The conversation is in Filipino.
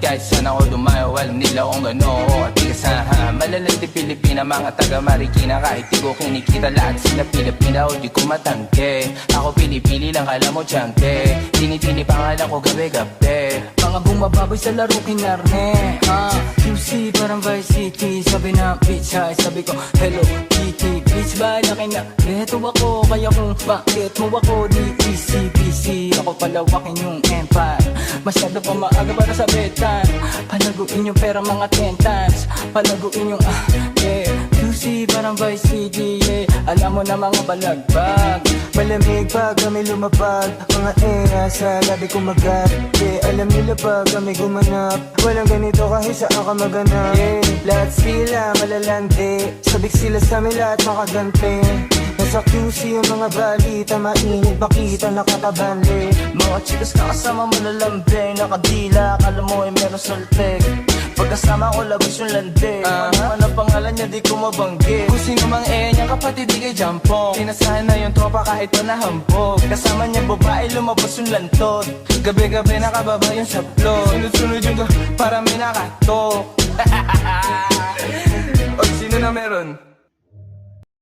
Kahit saan ako dumayo, alam nila kung gano'n at tigasahan. Malalandi Pilipina, mga taga Marikina. Kahit di ko kinikita, lahat sila Pilipina o di ko matangke. Ako pili-pili lang, kala mo tiyangke. Tini-tini pangalan ko gabi-gabi. Mga bumababoy sa laro kinarne QC parang Vice City. Sabi na bitch hi, sabi ko hello Kitty. Bitch ba laki na reto ako, kaya kung bakit mo ako di easy-peasy. Ako palawakin yung empire, masyado pa maaga para sa betan. Palaguin yung pera mga 10 times, palaguin yung yeah. QC parang Vice City, yeah. Alam mo na mga balagbag, Malamig pag kami lumapag, mga sa labi kumagat. Yeah, alam nila pag kami gumanap, walang ganito kahit saan ka maganap. Yeah, lahat sila malalante, sabik sila sa amin lahat makagante. Nasa QC yung mga balita, mainit makita nakakabanli. mga chicas na kasama malalambing, nakadila, akala mo ay meron salpeg. Pagkasama ko labas yung lande, ano ang pangalan niya di ko mabanggit. Kung sino mang niyang kapatid di kay Jampong. Sinasahan na yung tropa kahit pa nahambog. Kasama niya babae, lumabas yung lantod. Gabi-gabi nakababa yung saplot. Sunod-sunod yung para may nakatok. O sino na meron?